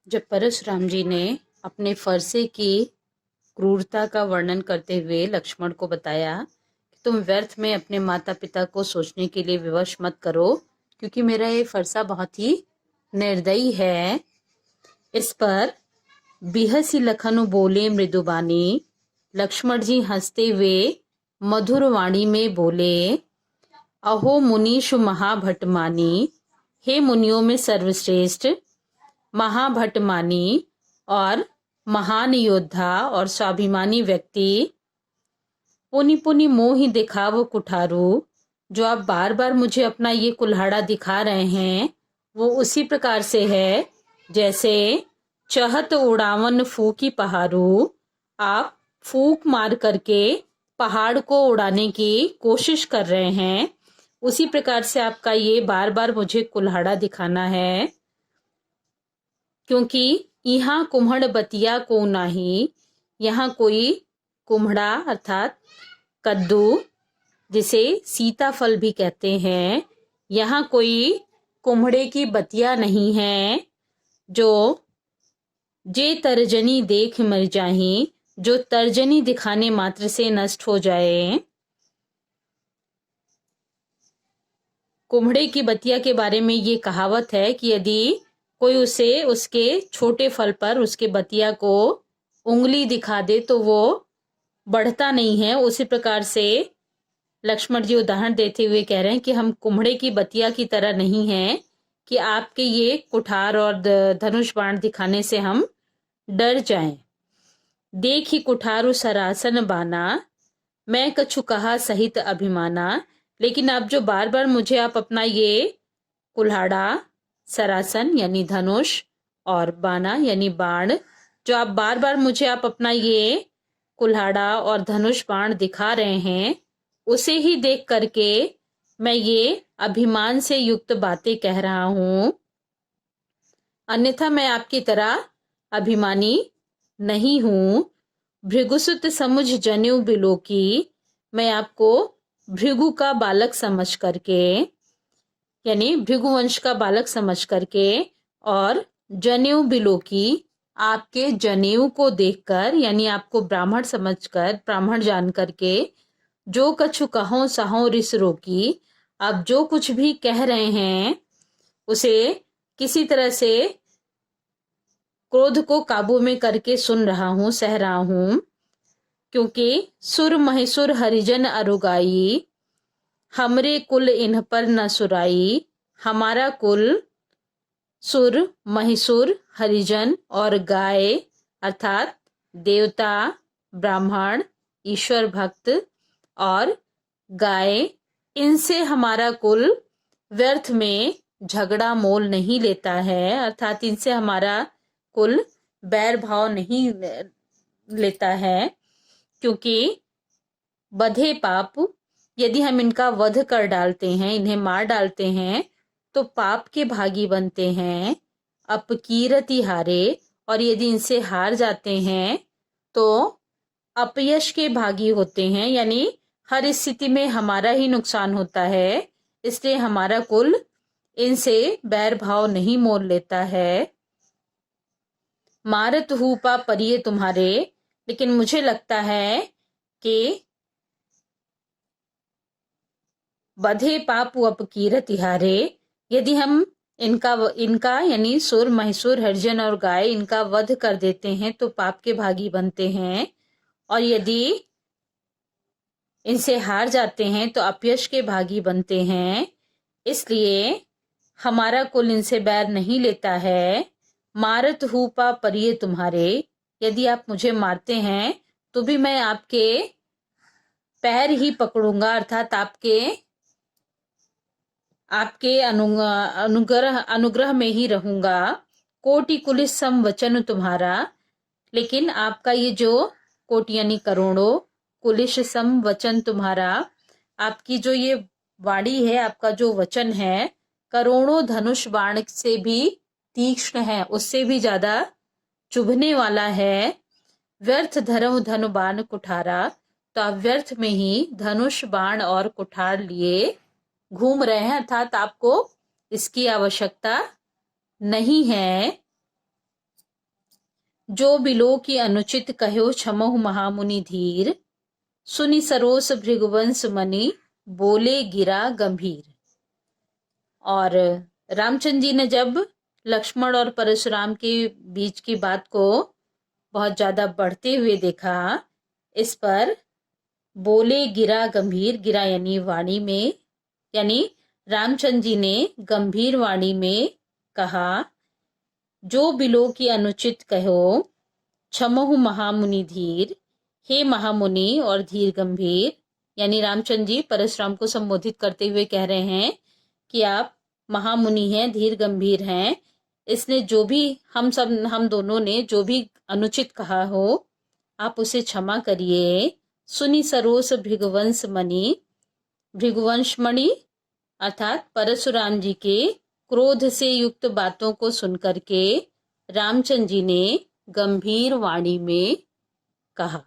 जब परशुराम जी ने अपने फरसे की क्रूरता का वर्णन करते हुए लक्ष्मण को बताया कि तुम व्यर्थ में अपने माता पिता को सोचने के लिए विवश मत करो, क्योंकि मेरा ये फरसा बहुत ही निर्दयी है। इस पर बिहसी लखनु बोले मृदुबानी। लक्ष्मण जी हंसते हुए मधुर वाणी में बोले, अहो मुनीषु महाभट मानी। हे मुनियों में सर्वश्रेष्ठ, महाभट मानी और महान योद्धा और स्वाभिमानी व्यक्ति, पुनि पुनि मोहि दिखावो कुठारू। जो आप बार बार मुझे अपना ये कुल्हाड़ा दिखा रहे हैं वो उसी प्रकार से है जैसे चहत उड़ावन फूकी पहाड़ू। आप फूक मार करके पहाड़ को उड़ाने की कोशिश कर रहे हैं, उसी प्रकार से आपका ये बार बार मुझे कुल्हाड़ा दिखाना है। क्योंकि यहाँ कुम्हड़ बतिया को नाही, यहाँ कोई कुम्हड़ा अर्थात कद्दू जिसे सीताफल भी कहते हैं, यहाँ कोई कुम्हड़े की बतिया नहीं है जो जे तर्जनी देख मर जाही, जो तर्जनी दिखाने मात्र से नष्ट हो जाए। कुम्हड़े की बतिया के बारे में ये कहावत है कि यदि कोई उसे उसके छोटे फल पर उसके बतिया को उंगली दिखा दे तो वो बढ़ता नहीं है। उसी प्रकार से लक्ष्मण जी उदाहरण देते हुए कह रहे हैं कि हम कुम्हड़े की बतिया की तरह नहीं हैं कि आपके ये कुठार और धनुष बाण दिखाने से हम डर जाएं। देख ही कुठारु सरासन बाना, मैं कछु कहा सहित अभिमाना। लेकिन आप जो बार बार मुझे आप अपना ये कुल्हाड़ा, सरासन यानी धनुष और बाना यानी बाण, जो आप बार बार मुझे आप अपना ये कुल्हाड़ा और धनुष बाण दिखा रहे हैं, उसे ही देख करके मैं ये अभिमान से युक्त बातें कह रहा हूं। अन्यथा मैं आपकी तरह अभिमानी नहीं हूं। भृगुसुत समुझ जनेऊ बिलो की, मैं आपको भृगु का बालक समझ करके यानी भृगुवंश का बालक समझ करके और जनेऊ बिलो की, आपके जनेऊ को देखकर यानी आपको ब्राह्मण समझकर, ब्राह्मण जान करके, जो कछु कहो सहो रिस रोकी, आप जो कुछ भी कह रहे हैं उसे किसी तरह से क्रोध को काबू में करके सुन रहा हूं, सह रहा हूं। क्योंकि सुर महिसुर हरिजन अरुगाई, हमरे कुल इन्ह पर न सुराई। हमारा कुल सुर, महिसुर, हरिजन और गाय अर्थात देवता, ब्राह्मण, ईश्वर भक्त और गाय, इनसे हमारा कुल व्यर्थ में झगड़ा मोल नहीं लेता है, अर्थात इनसे हमारा कुल बैर भाव नहीं लेता है। क्योंकि बधे पाप, यदि हम इनका वध कर डालते हैं, इन्हें मार डालते हैं तो पाप के भागी बनते हैं। अपकीरति हारे, और यदि इनसे हार जाते हैं तो अपयश के भागी होते हैं, यानी हर स्थिति में हमारा ही नुकसान होता है। इसलिए हमारा कुल इनसे बैर भाव नहीं मोल लेता है। मारत हूँ पा परिये तुम्हारे, लेकिन मुझे लगता है कि बधे पाप अपकीरति हारे, यदि हम इनका यानी सुर, महिसुर, हरिजन और गाय इनका वध कर देते हैं तो पाप के भागी बनते हैं, और यदि इनसे हार जाते हैं तो अपयश के भागी बनते हैं। इसलिए हमारा कुल इनसे बैर नहीं लेता है। मारत हूँ पा परिये तुम्हारे, यदि आप मुझे मारते हैं तो भी मैं आपके पैर ही पकड़ूंगा, अर्थात आपके अनुग्रह में ही रहूंगा। कोटि कुलिस सम वचन तुम्हारा, लेकिन आपका ये जो कोटि यानी करोड़ों, कुलिश सम वचन तुम्हारा, आपकी जो ये वाणी है, आपका जो वचन है, करोड़ों धनुष बाण से भी तीक्ष्ण है, उससे भी ज्यादा चुभने वाला है। व्यर्थ धरम धन बाण कुठारा, तो आप व्यर्थ में ही धनुष बाण और कुठार लिए घूम रहे हैं, अर्थात आपको इसकी आवश्यकता नहीं है। जो बिलो की अनुचित कहो क्षमहु महामुनि धीर, सुनि सरोस भृगुवंश मणि, बोले गिरा गंभीर। और रामचंद्र जी ने जब लक्ष्मण और परशुराम के बीच की बात को बहुत ज्यादा बढ़ते हुए देखा, इस पर बोले गिरा गंभीर, गिरा यानी वाणी में, यानी रामचंद्र जी ने गंभीर वाणी में कहा, जो बिलो की अनुचित कहो क्षमहु महामुनि धीर, हे महामुनि और धीर गंभीर। यानी रामचंद्र जी परशुराम को संबोधित करते हुए कह रहे हैं कि आप महामुनि हैं, धीर गंभीर हैं। इसने जो भी हम दोनों ने जो भी अनुचित कहा हो, आप उसे क्षमा करिए। सुनि सरोस भृगुवंश मणि, भृगुवंश मणि अर्थात परशुराम जी के क्रोध से युक्त बातों को सुनकर के रामचंद्र जी ने गंभीर वाणी में कहा।